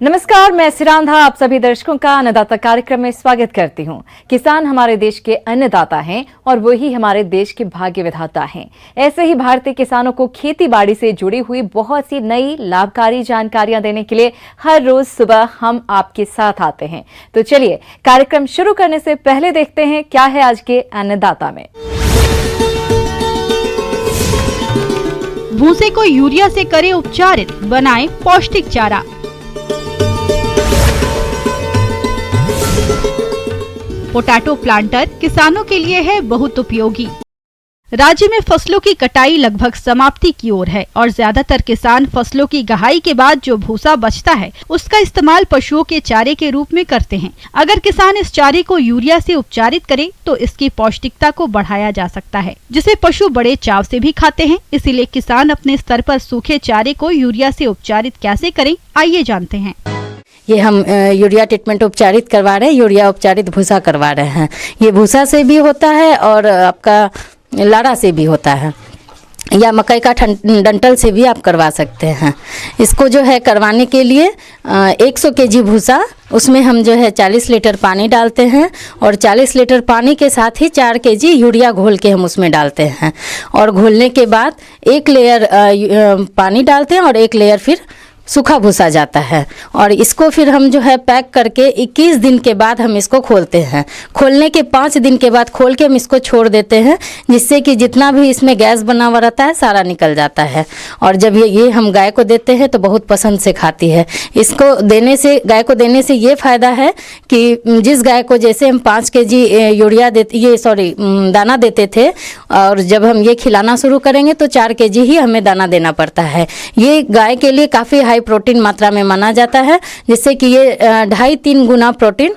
नमस्कार, मैं सिरांधा आप सभी दर्शकों का अन्नदाता कार्यक्रम में स्वागत करती हूं। किसान हमारे देश के अन्नदाता हैं और वही हमारे देश के भाग्य विधाता हैं। ऐसे ही भारतीय किसानों को खेती बाड़ी से जुड़ी हुई बहुत सी नई लाभकारी जानकारियां देने के लिए हर रोज सुबह हम आपके साथ आते हैं। तो चलिए कार्यक्रम शुरू करने से पहले देखते हैं क्या है आज के अन्नदाता में। भूसे को यूरिया से करे उपचारित, बनाएं पौष्टिक चारा। पोटैटो प्लांटर किसानों के लिए है बहुत उपयोगी। राज्य में फसलों की कटाई लगभग समाप्ति की ओर है और ज्यादातर किसान फसलों की गहाई के बाद जो भूसा बचता है उसका इस्तेमाल पशुओं के चारे के रूप में करते हैं। अगर किसान इस चारे को यूरिया से उपचारित करे तो इसकी पौष्टिकता को बढ़ाया जा सकता है, जिसे पशु बड़े चाव से भी खाते हैं। इसीलिए किसान अपने स्तर पर सूखे चारे को यूरिया से उपचारित कैसे करें, आइए जानते हैं। ये हम यूरिया ट्रीटमेंट उपचारित करवा रहे हैं, यूरिया उपचारित भूसा करवा रहे हैं। ये भूसा से भी होता है और आपका लाड़ा से भी होता है, या मकई का डंठल से भी आप करवा सकते हैं। इसको जो है करवाने के लिए 100 केजी भूसा, उसमें हम जो है 40 लीटर पानी डालते हैं और 40 लीटर पानी के साथ ही 4 केजी यूरिया घोल के हम उसमें डालते हैं। और घोलने के बाद एक लेयर पानी डालते हैं और एक लेयर फिर सूखा भूसा जाता है। और इसको फिर हम जो है पैक करके 21 दिन के बाद हम इसको खोलते हैं। खोलने के 5 दिन के बाद खोल के हम इसको छोड़ देते हैं, जिससे कि जितना भी इसमें गैस बना हुआ रहता है सारा निकल जाता है। और जब ये हम गाय को देते हैं तो बहुत पसंद से खाती है। इसको देने से, गाय को देने से ये फ़ायदा है कि जिस गाय को जैसे हम 5 केजी यूरिया दाना देते थे, और जब हम ये खिलाना शुरू करेंगे तो 4 केजी ही हमें दाना देना पड़ता है। ये गाय के लिए काफ़ी हाई प्रोटीन मात्रा में माना जाता है, जिससे कि ये 2.5-3 गुना प्रोटीन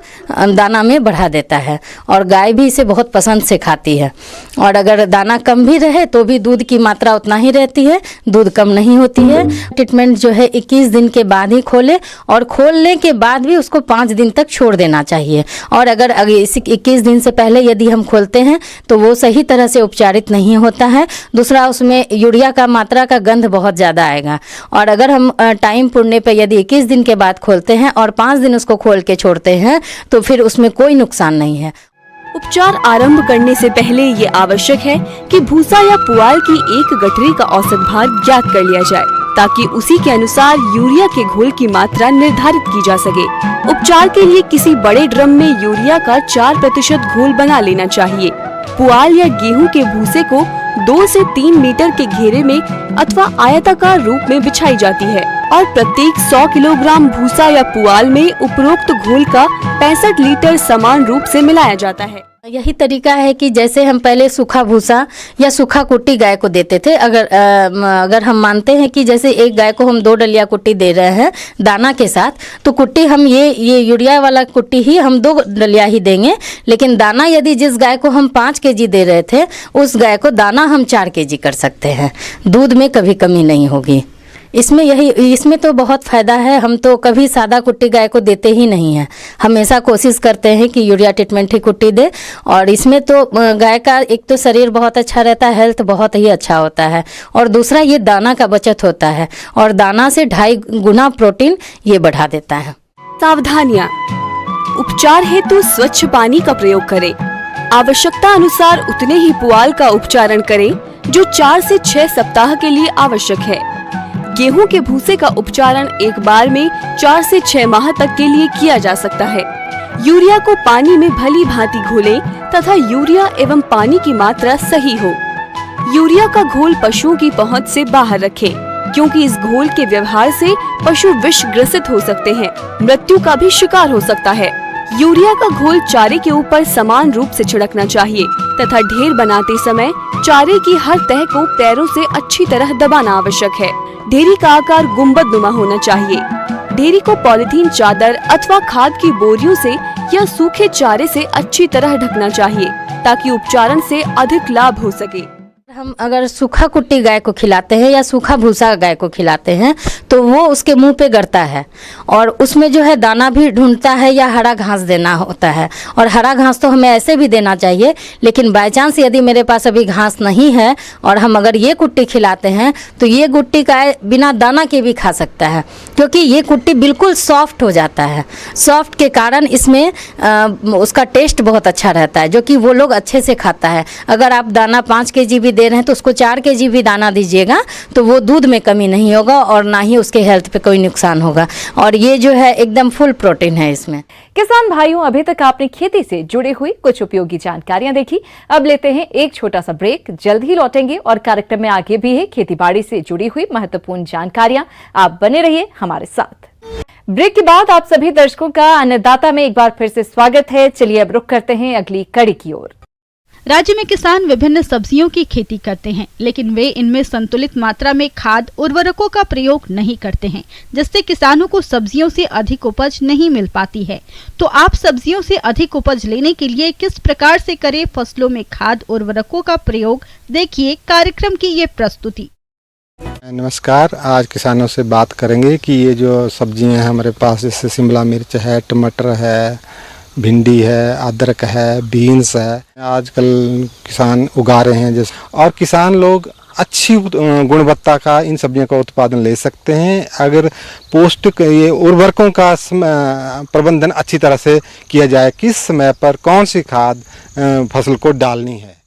दाना में बढ़ा देता है और गाय भी इसे बहुत पसंद से खाती है। और अगर दाना कम भी रहे तो भी दूध की मात्रा उतना ही रहती है, दूध कम नहीं होती है। ट्रीटमेंट जो है 21 दिन के बाद ही खोले और खोलने के बाद भी उसको 5 दिन तक छोड़ देना चाहिए। और अगर 21 दिन से पहले यदि हम खोलते हैं तो वो सही तरह से उपचारित नहीं होता है। दूसरा, उसमें यूरिया का मात्रा का गंध बहुत ज़्यादा आएगा। और अगर हम टाइम पुरने पे यदि 21 दिन के बाद खोलते हैं और 5 दिन उसको खोल के छोड़ते हैं तो फिर उसमें कोई नुकसान नहीं है। उपचार आरंभ करने से पहले ये आवश्यक है कि भूसा या पुआल की एक गठरी का औसत भार ज्ञात कर लिया जाए, ताकि उसी के अनुसार यूरिया के घोल की मात्रा निर्धारित की जा सके। उपचार के लिए किसी बड़े ड्रम में यूरिया का 4% घोल बना लेना चाहिए। पुआल या गेहूं के भूसे को 2 से 3 मीटर के घेरे में अथवा आयताकार रूप में बिछाई जाती है और प्रत्येक 100 किलोग्राम भूसा या पुआल में उपरोक्त घोल का 65 लीटर समान रूप से मिलाया जाता है। यही तरीका है कि जैसे हम पहले सूखा भूसा या सूखा कुट्टी गाय को देते थे। अगर हम मानते हैं कि जैसे एक गाय को हम 2 डलिया कुट्टी दे रहे हैं दाना के साथ, तो कुट्टी हम ये यूरिया वाला कुट्टी ही हम 2 डलिया ही देंगे। लेकिन दाना यदि जिस गाय को हम 5 केजी दे रहे थे, उस गाय को दाना हम 4 केजी कर सकते हैं। दूध में कभी कमी नहीं होगी। इसमें तो बहुत फ़ायदा है। हम तो कभी सादा कुट्टी गाय को देते ही नहीं हैं, हमेशा कोशिश करते हैं कि यूरिया ट्रीटमेंट ही कुट्टी दे। और इसमें तो गाय का एक तो शरीर बहुत अच्छा रहता है, हेल्थ बहुत ही अच्छा होता है, और दूसरा ये दाना का बचत होता है और दाना से 2.5 गुना प्रोटीन ये बढ़ा देता है। सावधानियां: उपचार हेतु स्वच्छ पानी का प्रयोग करें। आवश्यकता अनुसार उतने ही पुआल का उपचारण करें जो 4 से 6 सप्ताह के लिए आवश्यक है। गेहूं के भूसे का उपचारण एक बार में 4 से 6 माह तक के लिए किया जा सकता है। यूरिया को पानी में भली भांति घोलें तथा यूरिया एवं पानी की मात्रा सही हो। यूरिया का घोल पशुओं की पहुंच से बाहर रखें, क्योंकि इस घोल के व्यवहार से पशु विष ग्रसित हो सकते हैं, मृत्यु का भी शिकार हो सकता है। यूरिया का घोल चारे के ऊपर समान रूप से छिड़कना चाहिए तथा ढेर बनाते समय चारे की हर तह को पैरों से अच्छी तरह दबाना आवश्यक है। ढेरी का आकार गुंबदनुमा होना चाहिए। ढेरी को पॉलीथीन चादर अथवा खाद की बोरियों से या सूखे चारे से अच्छी तरह ढकना चाहिए, ताकि उपचारण से अधिक लाभ हो सके। हम अगर सूखा कुट्टी गाय को खिलाते हैं या सूखा भूसा गाय को खिलाते हैं तो वो उसके मुंह पे गड़ता है और उसमें जो है दाना भी ढूंढता है या हरा घास देना होता है। और हरा घास तो हमें ऐसे भी देना चाहिए, लेकिन बाय चांस यदि मेरे पास अभी घास नहीं है और हम अगर ये कुट्टी खिलाते हैं तो ये कुट्टी गाय बिना दाना के भी खा सकता है, क्योंकि ये कुट्टी बिल्कुल सॉफ्ट हो जाता है। सॉफ्ट के कारण इसमें उसका टेस्ट बहुत अच्छा रहता है, जो कि वो लोग अच्छे से खाता है। अगर आप दाना 5 kg भी दे रहे हैं तो उसको 4 kg भी दाना दीजिएगा तो वो दूध में कमी नहीं होगा और ना ही उसके हेल्थ पे कोई नुकसान होगा। और ये जो है एकदम फुल प्रोटीन है इसमें। किसान भाइयों, अभी तक आपने खेती से जुड़ी हुई कुछ उपयोगी जानकारियां देखी। अब लेते हैं एक छोटा सा ब्रेक, जल्द ही लौटेंगे और कार्यक्रम में आगे भी है खेतीबाड़ी से जुड़ी हुई महत्वपूर्ण जानकारियां। आप बने रहिए हमारे साथ। ब्रेक के बाद आप सभी दर्शकों का अन्नदाता में एक बार फिर से स्वागत है। चलिए अब रुख करते हैं अगली कड़ी की ओर। राज्य में किसान विभिन्न सब्जियों की खेती करते हैं, लेकिन वे इनमें संतुलित मात्रा में खाद उर्वरकों का प्रयोग नहीं करते हैं, जिससे किसानों को सब्जियों से अधिक उपज नहीं मिल पाती है। तो आप सब्जियों से अधिक उपज लेने के लिए किस प्रकार से करें फसलों में खाद उर्वरकों का प्रयोग, देखिए कार्यक्रम की ये प्रस्तुति। नमस्कार, आज किसानों से बात करेंगे कि ये जो सब्जियां हैं हमारे पास, जैसे शिमला मिर्च है, टमाटर है, भिंडी है, अदरक है, बीन्स है, आजकल किसान उगा रहे हैं जैसे, और किसान लोग अच्छी गुणवत्ता का इन सब्जियों का उत्पादन ले सकते हैं अगर पौष्टिक ये उर्वरकों का प्रबंधन अच्छी तरह से किया जाए। किस समय पर कौन सी खाद फसल को डालनी है।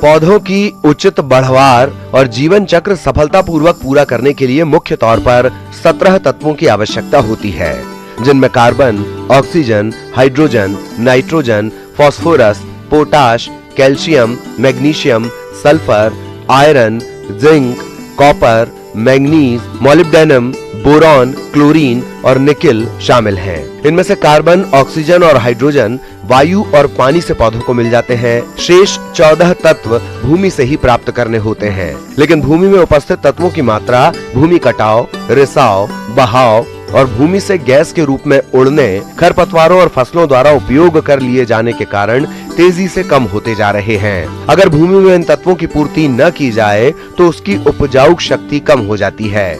पौधों की उचित बढ़वार और जीवन चक्र सफलतापूर्वक पूरा करने के लिए मुख्य तौर पर 17 तत्वों की आवश्यकता होती है, जिनमें carbon, oxygen, hydrogen, nitrogen, phosphorus, potash, calcium, magnesium, sulphur, iron, zinc, copper, manganese, molybdenum, boron, chlorine और निकेल शामिल हैं। इनमें से कार्बन, ऑक्सीजन और हाइड्रोजन वायु और पानी से पौधों को मिल जाते हैं। शेष 14 तत्व भूमि से ही प्राप्त करने होते हैं, लेकिन भूमि में उपस्थित तत्वों की मात्रा भूमि कटाव, रिसाव, बहाव और भूमि से गैस के रूप में उड़ने, खरपतवारों और फसलों द्वारा उपयोग कर लिए जाने के कारण तेजी से कम होते जा रहे हैं। अगर भूमि में इन तत्वों की पूर्ति न की जाए तो उसकी उपजाऊ शक्ति कम हो जाती है।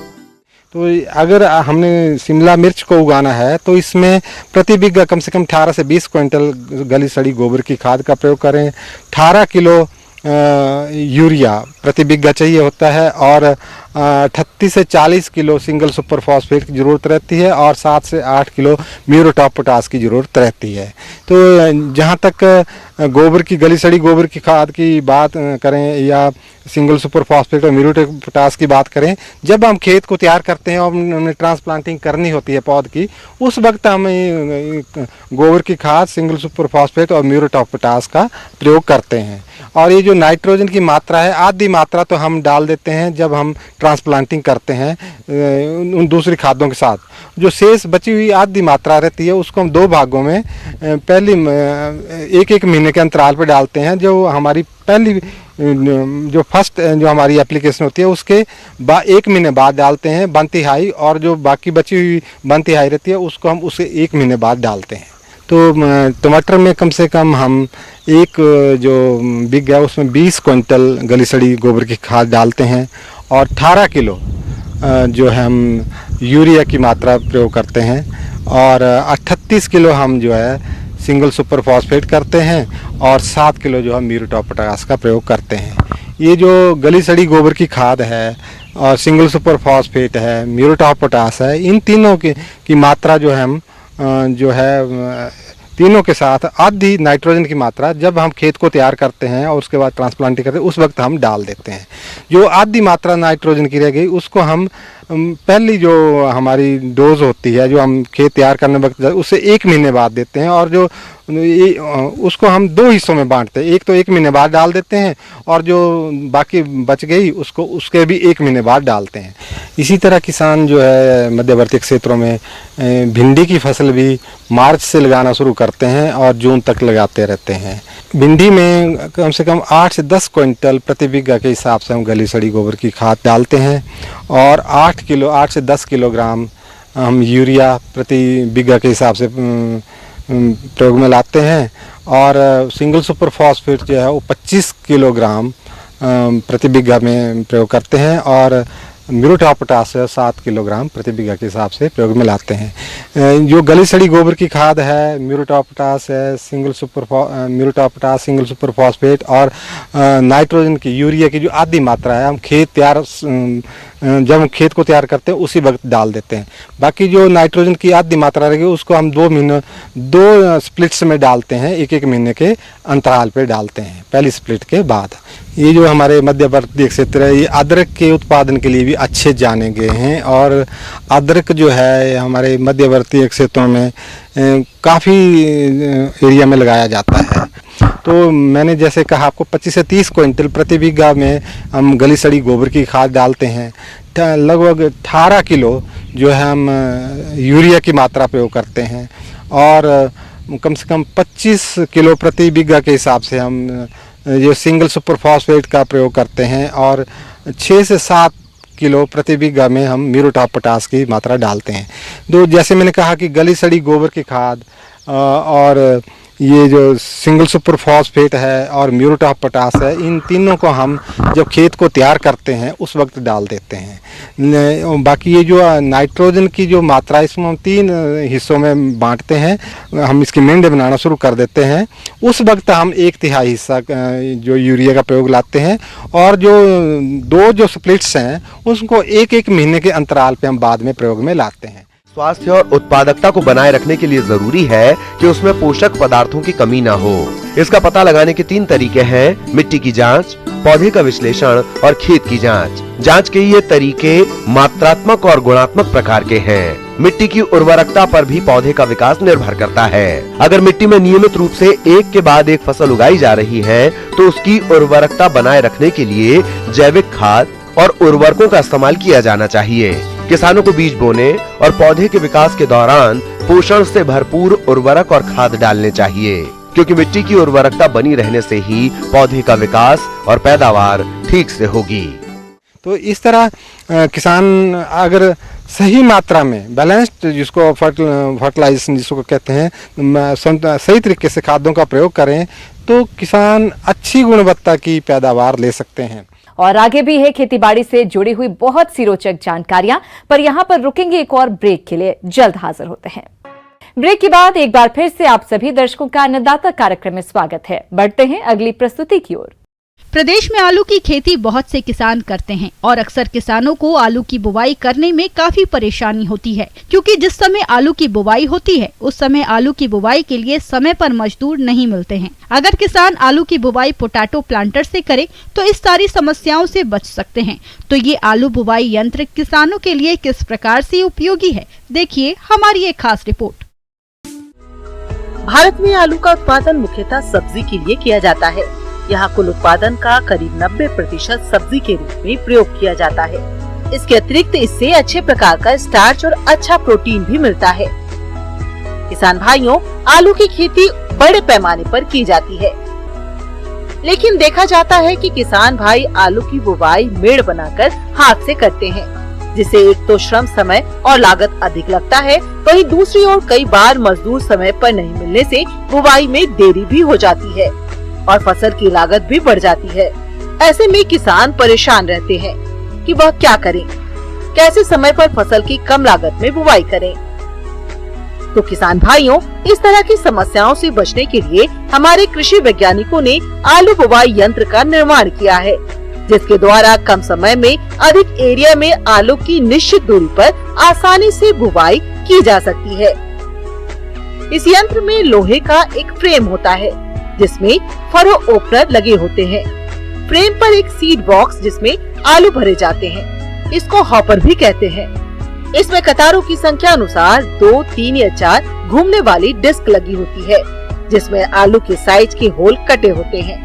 तो अगर हमने शिमला मिर्च को उगाना है तो इसमें प्रति बीघा कम से कम 18 से 20 क्विंटल गली सड़ी गोबर की खाद का प्रयोग करें। 18 किलो यूरिया प्रति बीघा चाहिए होता है और 38 से 40 किलो सिंगल सुपर फॉस्फेट की ज़रूरत रहती है और 7 से 8 किलो म्यूरेट ऑफ पोटाश की ज़रूरत रहती है। तो जहाँ तक गोबर की गली सड़ी गोबर की खाद की बात करें या सिंगल सुपर फॉस्फेट और म्यूरेट ऑफ पोटाश की बात करें, जब हम खेत को तैयार करते हैं और हमने ट्रांसप्लांटिंग करनी होती है पौध की, उस वक्त हम गोबर की खाद, सिंगल सुपर फॉस्फेट और म्यूरेट ऑफ पोटाश का प्रयोग करते हैं। और ये जो नाइट्रोजन की मात्रा है, आधी मात्रा तो हम डाल देते हैं जब हम ट्रांसप्लांटिंग करते हैं उन दूसरी खादों के साथ। जो शेष बची हुई आधी मात्रा रहती है उसको हम 2 भागों में पहली 1-1 महीने के अंतराल पर डालते हैं। जो हमारी पहली जो फर्स्ट जो हमारी एप्लीकेशन होती है उसके 1 महीने बाद डालते हैं बनती हाई, और जो बाकी बची हुई बनती हाई रहती है उसको हम उसे 1 महीने बाद डालते हैं। तो टमाटर में कम से कम हम एक जो बीघा है उसमें 20 क्विंटल गली सड़ी गोबर की खाद डालते हैं और 18 किलो जो है हम यूरिया की मात्रा प्रयोग करते हैं और 38 किलो हम जो है सिंगल सुपर फॉस्फेट करते हैं और 7 किलो जो है म्यूरेट ऑफ पोटाश का प्रयोग करते हैं। ये जो गली सड़ी गोबर की खाद है और सिंगल सुपर फॉस्फेट है, म्यूरेट ऑफ पोटाश है, इन तीनों की मात्रा जो है हम जो है तीनों के साथ आधी नाइट्रोजन की मात्रा जब हम खेत को तैयार करते हैं और उसके बाद ट्रांसप्लांटिंग करते हैं उस वक्त हम डाल देते हैं। जो आधी मात्रा नाइट्रोजन की रह गई उसको हम पहली जो हमारी डोज होती है जो हम खेत तैयार करने वक्त उससे 1 महीने बाद देते हैं, और जो उसको हम 2 हिस्सों में बांटते हैं। एक तो 1 महीने बाद डाल देते हैं और जो बाकी बच गई उसको उसके भी 1 महीने बाद डालते हैं। इसी तरह किसान जो है मध्यवर्ती क्षेत्रों में भिंडी की फसल भी मार्च से लगाना शुरू करते हैं और जून तक लगाते रहते हैं। भिंडी में कम से कम 8 से 10 क्विंटल प्रति बीघा के हिसाब से हम गली सड़ी गोबर की खाद डालते हैं और 8 से 10 किलोग्राम हम यूरिया प्रति बीघा के हिसाब से प्रयोग में लाते हैं और सिंगल सुपर फॉस्फेट जो है वो 25 किलोग्राम प्रति बीघा में प्रयोग करते हैं और म्यूरेट ऑफ पोटाश 7 किलोग्राम प्रति बीघा के हिसाब से प्रयोग में लाते हैं। जो गली सड़ी गोबर की खाद है, म्यूरेट ऑफ पोटाश है, muriate of potash, single super phosphate और नाइट्रोजन की, यूरिया की जो आधी मात्रा है, हम जब हम खेत को तैयार करते हैं उसी वक्त डाल देते हैं। बाकी जो नाइट्रोजन की आधी मात्रा रहेगी उसको हम 2 स्प्लिट्स में डालते हैं, 1-1 महीने के अंतराल पे डालते हैं पहली स्प्लिट के बाद। ये जो हमारे मध्यवर्ती क्षेत्र है, ये अदरक के उत्पादन के लिए भी अच्छे जाने गए हैं और अदरक जो है हमारे मध्यवर्ती क्षेत्रों में काफ़ी एरिया में लगाया जाता है। तो मैंने जैसे कहा आपको 25 से 30 क्विंटल प्रति बीघा में हम गली सड़ी गोबर की खाद डालते हैं। लगभग 18 किलो जो है हम यूरिया की मात्रा प्रयोग करते हैं और कम से कम 25 किलो प्रति बीघा के हिसाब से हम जो सिंगल सुपर फॉस्फेट का प्रयोग करते हैं और 6 से 7 किलो प्रति बीघा में हम म्यूरेट ऑफ पोटाश की मात्रा डालते हैं। तो जैसे मैंने कहा कि गली सड़ी गोबर की खाद और ये जो सिंगल सुपर फॉस्फेट है और म्यूरेट ऑफ पोटाश है, इन तीनों को हम जब खेत को तैयार करते हैं उस वक्त डाल देते हैं। बाकी ये जो नाइट्रोजन की जो मात्रा इसमें हम 3 हिस्सों में बांटते हैं, हम इसकी मेंढे बनाना शुरू कर देते हैं। उस वक्त हम 1/3 हिस्सा जो यूरिया का प्रयोग लाते हैं और जो 2 स्प्लिट्स हैं उसको 1-1 महीने के अंतराल पे हम बाद में प्रयोग में लाते हैं। स्वास्थ्य और उत्पादकता को बनाए रखने के लिए जरूरी है कि उसमें पोषक पदार्थों की कमी ना हो। इसका पता लगाने के 3 तरीके हैं: मिट्टी की जांच, पौधे का विश्लेषण और खेत की जांच। जांच के ये तरीके मात्रात्मक और गुणात्मक प्रकार के हैं। मिट्टी की उर्वरकता पर भी पौधे का विकास निर्भर करता है। अगर मिट्टी में नियमित रूप से एक के बाद एक फसल उगाई जा रही है तो उसकी उर्वरकता बनाए रखने के लिए जैविक खाद और उर्वरकों का इस्तेमाल किया जाना चाहिए। किसानों को बीज बोने और पौधे के विकास के दौरान पोषण से भरपूर उर्वरक और खाद डालने चाहिए, क्योंकि मिट्टी की उर्वरकता बनी रहने से ही पौधे का विकास और पैदावार ठीक से होगी। तो इस तरह किसान अगर सही मात्रा में बैलेंस्ड, जिसको फर्टिलाइजेशन जिसको कहते हैं, सही तरीके से खादों का प्रयोग करें तो किसान अच्छी गुणवत्ता की पैदावार ले सकते हैं। और आगे भी है खेतीबाड़ी से जुड़ी हुई बहुत सी रोचक जानकारियां, पर यहां पर रुकेंगे एक और ब्रेक के लिए। जल्द हाजिर होते हैं। ब्रेक के बाद एक बार फिर से आप सभी दर्शकों का अन्नदाता कार्यक्रम में स्वागत है। बढ़ते हैं अगली प्रस्तुति की ओर। प्रदेश में आलू की खेती बहुत से किसान करते हैं और अक्सर किसानों को आलू की बुवाई करने में काफी परेशानी होती है, क्योंकि जिस समय आलू की बुवाई होती है उस समय आलू की बुवाई के लिए समय पर मजदूर नहीं मिलते हैं। अगर किसान आलू की बुवाई पोटैटो प्लांटर से करे तो इस सारी समस्याओं से बच सकते हैं। तो ये आलू बुवाई यंत्र किसानों के लिए किस प्रकार से उपयोगी है, देखिए हमारी एक खास रिपोर्ट। भारत में आलू का उत्पादन मुख्यतः सब्जी के लिए किया जाता है। यहाँ कुल उत्पादन का करीब 90% सब्जी के रूप में प्रयोग किया जाता है। इसके अतिरिक्त इससे अच्छे प्रकार का स्टार्च और अच्छा प्रोटीन भी मिलता है। किसान भाइयों, आलू की खेती बड़े पैमाने पर की जाती है, लेकिन देखा जाता है कि किसान भाई आलू की बुवाई मेड़ बनाकर हाथ से करते हैं, जिससे एक तो श्रम, समय और लागत अधिक लगता है, वहीं दूसरी ओर कई बार मजदूर समय पर नहीं मिलने से बुवाई में देरी भी हो जाती है और फसल की लागत भी बढ़ जाती है। ऐसे में किसान परेशान रहते हैं कि वह क्या करें, कैसे समय पर फसल की कम लागत में बुवाई करें। तो किसान भाइयों, इस तरह की समस्याओं से बचने के लिए हमारे कृषि वैज्ञानिकों ने आलू बुवाई यंत्र का निर्माण किया है, जिसके द्वारा कम समय में अधिक एरिया में आलू की निश्चित दूरी पर आसानी से बुवाई की जा सकती है। इस यंत्र में लोहे का एक फ्रेम होता है जिसमें फरो ओपनर लगे होते हैं। फ्रेम पर एक सीड बॉक्स जिसमें आलू भरे जाते हैं, इसको हॉपर भी कहते हैं। इसमें कतारों की संख्या अनुसार 2, 3 या 4 घूमने वाली डिस्क लगी होती है, जिसमें आलू के साइज के होल कटे होते हैं।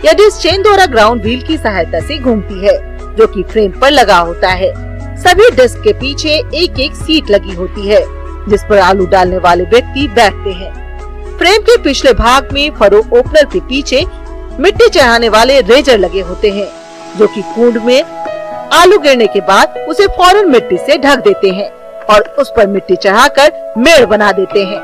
यह डिस्क चेन द्वारा ग्राउंड व्हील की सहायता से घूमती है, जो कि फ्रेम पर लगा होता है। सभी डिस्क के पीछे एक एक सीट लगी होती है, जिस पर आलू डालने वाले व्यक्ति बैठते हैं। फ्रेम के पिछले भाग में फरो ओपनर के पीछे मिट्टी चढ़ाने वाले रेजर लगे होते हैं, जो कि कुंड में आलू गिरने के बाद उसे फौरन मिट्टी से ढक देते हैं और उस पर मिट्टी चढ़ाकर मेड़ बना देते हैं।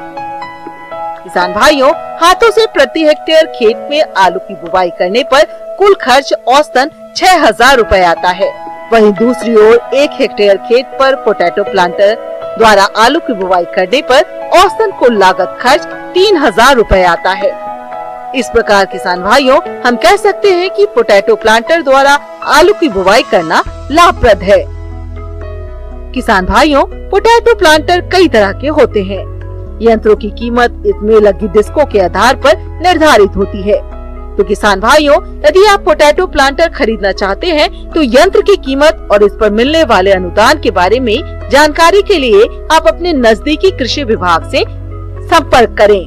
किसान भाइयों, हाथों से प्रति हेक्टेयर खेत में आलू की बुवाई करने पर कुल खर्च औसतन 6,000 रुपए आता है। वहीं दूसरी ओर 1 हेक्टेयर खेत पर पोटैटो प्लांटर द्वारा आलू की बुवाई करने पर औसतन कुल लागत खर्च 3,000 रुपए आता है। इस प्रकार किसान भाइयों, हम कह सकते हैं कि पोटैटो प्लांटर द्वारा आलू की बुवाई करना लाभप्रद है। किसान भाइयों, पोटैटो प्लांटर कई तरह के होते हैं। यंत्रों की कीमत इसमें लगी डिस्कों के आधार पर निर्धारित होती है। तो किसान भाइयों, यदि आप पोटैटो प्लांटर खरीदना चाहते हैं तो यंत्र की कीमत और इस पर मिलने वाले अनुदान के बारे में जानकारी के लिए आप अपने नजदीकी कृषि विभाग से संपर्क करें।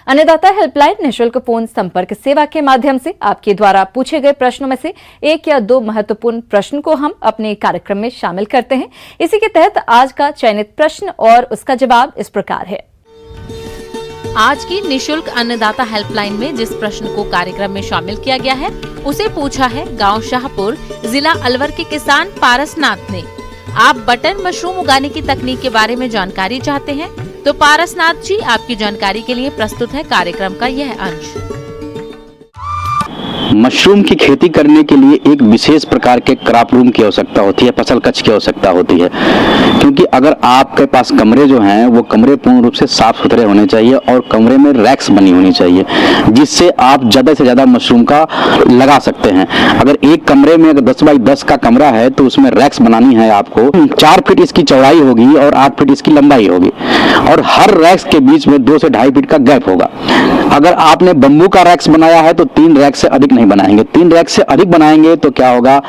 अन्नदाता हेल्पलाइन निःशुल्क फोन संपर्क सेवा के माध्यम से आपके द्वारा पूछे गए प्रश्नों में से 1 या 2 महत्वपूर्ण प्रश्न को हम अपने कार्यक्रम में शामिल करते हैं। इसी के तहत आज का चयनित प्रश्न और उसका जवाब इस प्रकार है। आज की निःशुल्क अन्नदाता हेल्पलाइन में जिस प्रश्न को कार्यक्रम में शामिल किया गया है उसे पूछा है गांव शाहपुर, जिला अलवर के किसान पारसनाथ ने। आप बटन मशरूम उगाने की तकनीक के बारे में जानकारी चाहते हैं तो पारसनाथ जी, आपकी जानकारी के लिए प्रस्तुत है कार्यक्रम का यह अंश। मशरूम की खेती करने के लिए एक विशेष प्रकार के क्रॉप रूम की आवश्यकता होती है, फसल कक्ष की आवश्यकता होती है। क्योंकि अगर आपके पास कमरे जो हैं वो कमरे पूर्ण रूप से साफ सुथरे होने चाहिए और कमरे में रैक्स बनी होनी चाहिए जिससे आप ज़्यादा से ज़्यादा मशरूम का लगा सकते हैं। अगर एक कमरे में अगर 10 बाई 10 का कमरा है तो उसमें रैक्स बनानी है आपको। 4 फीट इसकी चौड़ाई होगी और 8 फीट इसकी लंबाई होगी और हर रैक्स के बीच में 2 से 2.5 फीट का गैप होगा। अगर आपने बम्बू का रैक्स बनाया है तो 3 रैक से अधिक नहीं बनाएंगे। 3 रैक से अधिक बनाएंगे तो क्या होगा,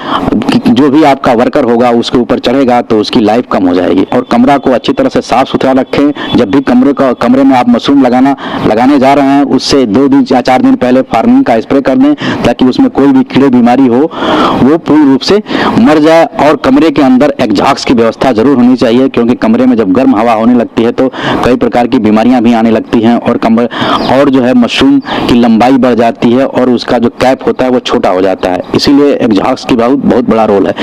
जो भी आपका वर्कर होगा उसके ऊपर चढ़ेगा तो उसकी लाइफ कम हो जाएगी। और कमरा को अच्छी तरह से साफ सुथरा रखें। जब भी कमरे में आप मशरूम लगाने जा रहे हैं उससे 2 दिन या 4 दिन पहले फार्मिंग का स्प्रे कर दें ताकि उसमें कोई भी कीड़े बीमारी हो वो पूर्ण रूप से मर जाए। और कमरे के अंदर एग्जॉस्ट की व्यवस्था जरूर होनी चाहिए क्योंकि कमरे में जब गर्म हवा होने लगती है तो कई प्रकार की बीमारियां भी आने लगती हैं और जो है मशरूम की लंबाई बढ़ जाती है और उसका जो कैप होता है वो छोटा हो जाता है। इसीलिए एग्जॉस्ट की बहुत बड़ा रोल है।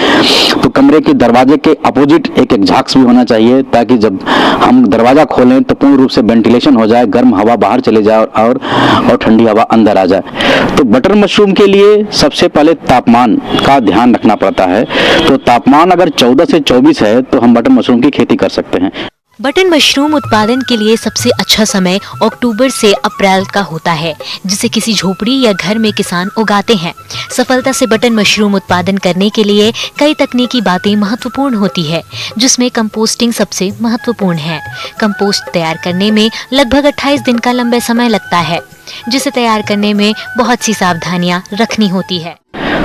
तो कमरे के दरवाजे के अपोजिट एक एग्जॉस्ट भी होना चाहिए ताकि जब हम दरवाजा खोलें तो पूर्ण रूप से वेंटिलेशन हो जाए, गर्म हवा बाहर चले जाए और ठंडी हवा अंदर आ जाए। तो बटर मशरूम के लिए सबसे पहले तापमान का ध्यान रखना पड़ता है। तो तापमान अगर 14 से 24 है तो हम बटर मशरूम की खेती कर सकते हैं। बटन मशरूम उत्पादन के लिए सबसे अच्छा समय अक्टूबर से अप्रैल का होता है, जिसे किसी झोपड़ी या घर में किसान उगाते हैं। सफलता से बटन मशरूम उत्पादन करने के लिए कई तकनीकी बातें महत्वपूर्ण होती है, जिसमें कंपोस्टिंग सबसे महत्वपूर्ण है। कंपोस्ट तैयार करने में लगभग 28 दिन का लंबा समय लगता है, जिसे तैयार करने में बहुत सी सावधानियां रखनी होती है।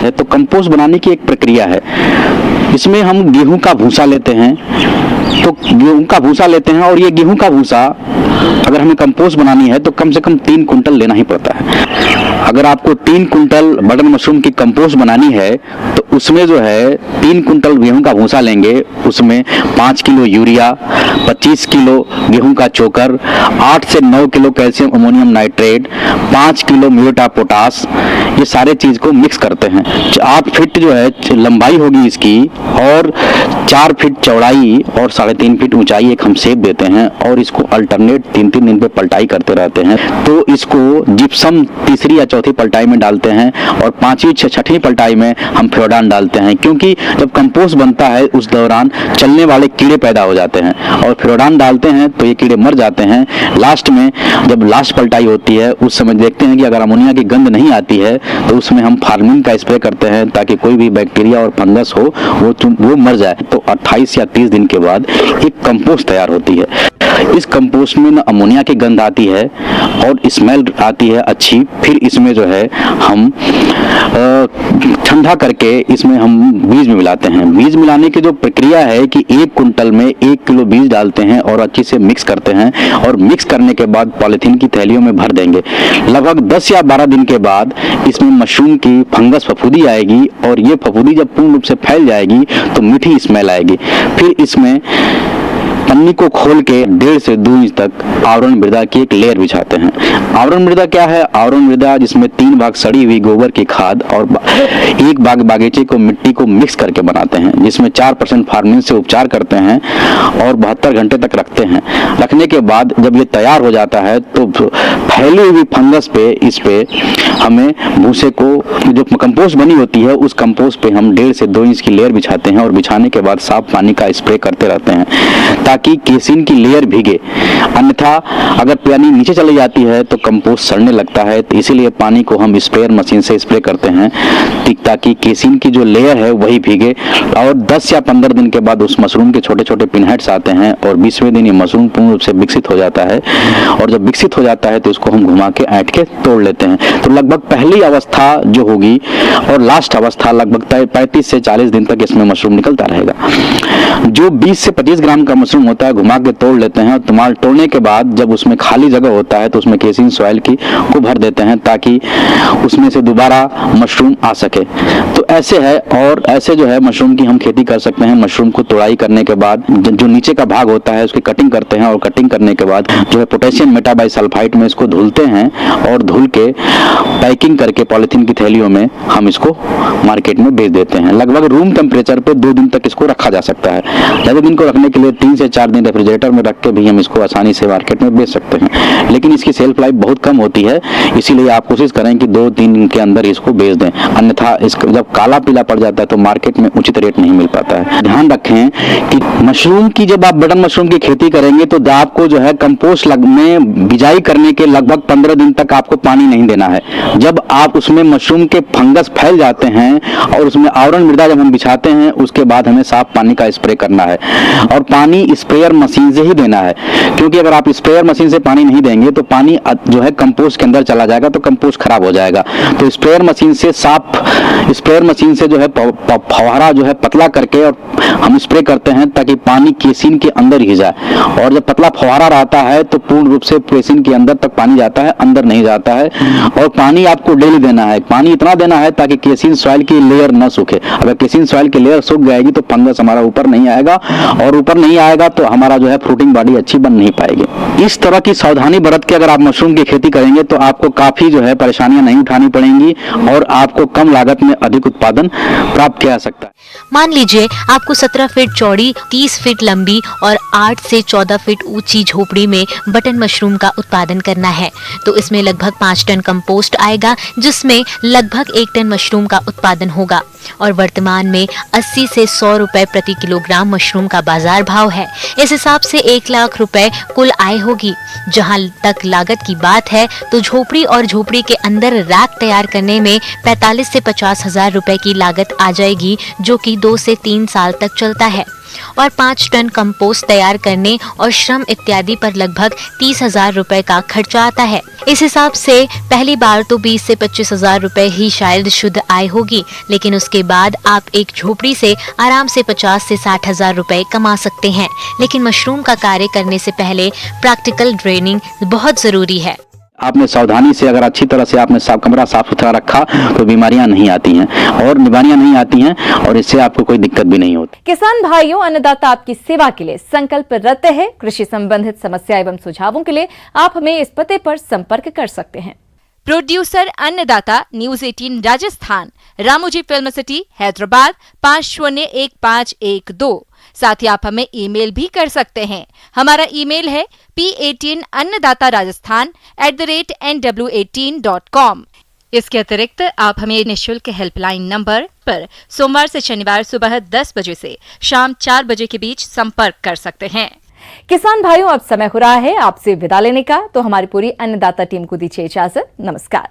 तो कंपोस्ट बनाने की एक प्रक्रिया है। इसमें हम गेहूं का भूसा लेते हैं और ये गेहूं का भूसा अगर हमें कंपोस्ट बनानी है तो कम से कम 3 कुंटल लेना ही पड़ता है। अगर आपको 3 कुंटल बटन मशरूम की कंपोस्ट बनानी है तो उसमें जो है 3 कुंटल गेहूं का भूसा लेंगे, उसमें 5 किलो यूरिया, 25 किलो गेहूं का चोकर, 8 से 9 kilo calcium ammonium nitrate, 5 kilo muriate of potash, ये सारे चीज को मिक्स करते हैं। 8 फीट जो है लंबाई होगी इसकी और 4 फीट चौड़ाई और 3.5 फीट ऊंचाई एक हम सेप देते हैं और इसको अल्टरनेट 3-3 दिन पे पलटाई करते रहते हैं। तो इसको जिप्सम तीसरी या चौथी पलटाई में डालते हैं और 5वीं 6वीं पलटाई में हम फ्योडान डालते हैं, क्योंकि जब कंपोस्ट बनता है उस दौरान चलने वाले कीड़े पैदा हो जाते हैं और फ्योडान डालते हैं तो ये कीड़े मर जाते हैं। लास्ट में जब लास्ट पलटाई होती है उस समय देखते हैं कि अगर अमोनिया की गंध नहीं आती है तो उसमें हम फार्मिंग का स्प्रे करते हैं ताकि कोई भी बैक्टीरिया और फंगस हो वो मर जाए। तो 28 या 30 दिन के बाद एक कंपोस्ट तैयार होती है। इस कंपोस्ट में न अमोनिया की गंध आती है और स्मेल आती है अच्छी। फिर इसमें जो है हम ठंडा करके इसमें हम बीज मिलाते हैं। बीज मिलाने की जो प्रक्रिया है कि 1 कुंटल में 1 किलो बीज डालते हैं और अच्छे से मिक्स करते हैं और मिक्स करने के बाद पॉलीथीन की थैलियों में भर देंगे। लगभग 10 या 12 दिन के बाद इसमें मशरूम की फंगस फफूंदी आएगी और ये फफूंदी जब पूर्ण रूप से फैल जाएगी तो मीठी स्मेल आएगी। फिर इसमें पन्नी को खोल के 1.5 से 2 इंच तक आवरण मृदा की एक लेयर बिछाते हैं। आवरण मृदा क्या है? आवरण मृदा जिसमें 3 भाग सड़ी हुई गोबर की खाद और 1 भाग बागीचे को मिट्टी को मिक्स करके बनाते हैं, जिसमें 4% फार्मिन से उपचार करते हैं और 72 घंटे तक रखते हैं। रखने के बाद जब ये तैयार हो जाता है तो फैली हुई फंगस पे इस पे हमें भूसे को जो कंपोस्ट बनी होती है उस कंपोस्ट पे हम 1.5 से 2 इंच की लेयर बिछाते हैं और बिछाने के बाद साफ पानी का स्प्रे करते रहते हैं ताकि केसिन की लेयर भीगे। अन्यथा अगर पानी नीचे चली जाती है तो कंपोस्ट सड़ने लगता है, तो इसीलिए पानी को हम स्प्रेयर मशीन से स्प्रे करते हैं ताकि केसिन की जो लेयर है वही भीगे। और 10 या 15 दिन के बाद उस मशरूम के छोटे छोटे पिनहेड्स आते हैं और 20वें दिन ये मशरूम पूर्ण रूप से विकसित हो जाता है। और जब विकसित हो जाता है तो इसको हम घुमा के ऐंठ के तोड़ लेते हैं। तो लगभग पहली अवस्था जो होगी और लास्ट अवस्था लगभग 35 से 40 दिन तक इसमें मशरूम निकलता रहेगा। जो 20 से 25 ग्राम का मशरूम होता है घुमा के तोड़ लेते हैं और तोड़ने के बाद जब उसमें खाली जगह होता है तो उसमें केसिन सॉइल को भर देते हैं ताकि उसमें से दोबारा मशरूम आ सके। तो ऐसे है और ऐसे जो है मशरूम की हम खेती कर सकते हैं। मशरूम को तोड़ाई करने के बाद जो नीचे का भाग होता है उसकी कटिंग करते हैं और कटिंग करने के बाद जो है पोटेशियम मेटाबाइसल्फाइड में इसको धुलते हैं और धुल के पैकिंग करके पॉलिथीन की थैलियों में हम इसको मार्केट में बेच देते हैं। लगभग रूम टेम्परेचर पे 2 दिन तक इसको रखा जा सकता है। ज़्यादा दिन को रखने के लिए 3 से 4 दिन रेफ्रिजरेटर में रख के भी हम इसको आसानी से मार्केट में बेच सकते हैं, लेकिन इसकी सेल्फ लाइफ बहुत कम होती है, इसीलिए आप कोशिश करें कि 2-3 दिन के अंदर इसको बेच दें। अन्यथा इसका जब काला पीला पड़ जाता है तो मार्केट में उचित रेट नहीं मिल पाता है। ध्यान रखें कि मशरूम की जब आप बटन मशरूम की खेती करेंगे तो आपको जो है कंपोस्ट में बिजाई करने के लगभग 15 दिन तक आपको पानी नहीं देना है। जब आप उसमें मशरूम के फंगस फैल जाते हैं और उसमें आवरण मृदा जब हम बिछाते हैं उसके बाद हमें साफ पानी का स्प्रे करना है और पानी स्प्रेयर मशीन से ही देना है, क्योंकि अगर आप स्प्रेयर मशीन से पानी नहीं देंगे तो पानी जो है कंपोस्ट के अंदर चला जाएगा तो कंपोस्ट खराब हो जाएगा। तो स्प्रेयर मशीन से जो है फव्वारा जो है पतला करके और हम स्प्रे करते हैं ताकि पानी केसिन के अंदर ही जाए। और जब पतला फव्वारा रहता है तो पूर्ण रूप से केसिन के अंदर तक पानी जाता है, अंदर नहीं जाता है। और पानी आपको डेली देना है, पानी इतना देना है ताकि केसिन सॉइल की लेयर न सूखे। अगर केसिन सॉइल की लेयर सूख जाएगी तो फंगस हमारा ऊपर नहीं आएगा और ऊपर नहीं आएगा तो हमारा जो है फ्रूटिंग बॉडी अच्छी बन नहीं पाएगी। इस तरह की सावधानी बरत के अगर आप मशरूम की खेती करेंगे तो आपको काफी जो है परेशानियां नहीं उठानी पड़ेंगी और आपको कम लागत में अधिक उत्पादन प्राप्त किया जा सकता है। मान लीजिए आपको 17 फीट चौड़ी, 30 फीट लंबी और 8 से 14 फीट ऊंची झोपड़ी में बटन मशरूम का उत्पादन करना है, तो इसमें लगभग 5 टन कंपोस्ट आएगा, जिसमें लगभग 1 टन मशरूम का उत्पादन होगा। और वर्तमान में 80 से 100 रुपए प्रति किलोग्राम मशरूम का बाजार भाव है। इस हिसाब से 1 लाख रुपए कुल आय होगी। जहां तक लागत की बात है तो झोपड़ी और झोपड़ी के अंदर रैक तैयार करने में 45 से 50 हजार रुपए की लागत आ जाएगी, जो कि 2 से 3 साल तक चलता है। और 5 टन कंपोस्ट तैयार करने और श्रम इत्यादि पर लगभग 30 हजार रुपए का खर्चा आता है। इस हिसाब से पहली बार तो 20 से 25 हजार रुपए ही शायद शुद्ध आय होगी, लेकिन उसके बाद आप एक झोपड़ी से आराम से 50 से 60 हजार रुपए कमा सकते हैं। लेकिन मशरूम का कार्य करने से पहले प्रैक्टिकल ट्रेनिंग बहुत जरूरी है। आपने सावधानी से अगर अच्छी तरह से आपने कमरा साफ सुथरा रखा तो बीमारियां नहीं आती हैं और बीमारियां नहीं आती हैं और इससे आपको कोई दिक्कत भी नहीं होती। किसान भाइयों, अन्नदाता आपकी सेवा के लिए संकल्परत है। कृषि संबंधित समस्या एवं सुझावों के लिए आप हमें इस पते पर संपर्क कर सकते हैं। प्रोड्यूसर अन्नदाता, news 18 Rajasthan, Ramoji film city, Hyderabad 501512। साथ ही आप हमें ईमेल भी कर सकते हैं। हमारा ईमेल है p18annadataraajasthan@nw18.com। इसके अतिरिक्त आप हमें निःशुल्क हेल्पलाइन नंबर पर सोमवार से शनिवार सुबह 10 बजे से शाम 4 बजे के बीच संपर्क कर सकते हैं। किसान भाइयों, अब समय हो रहा है आपसे विदा लेने का, तो हमारी पूरी अन्नदाता टीम को दीजिए इजाजत। नमस्कार।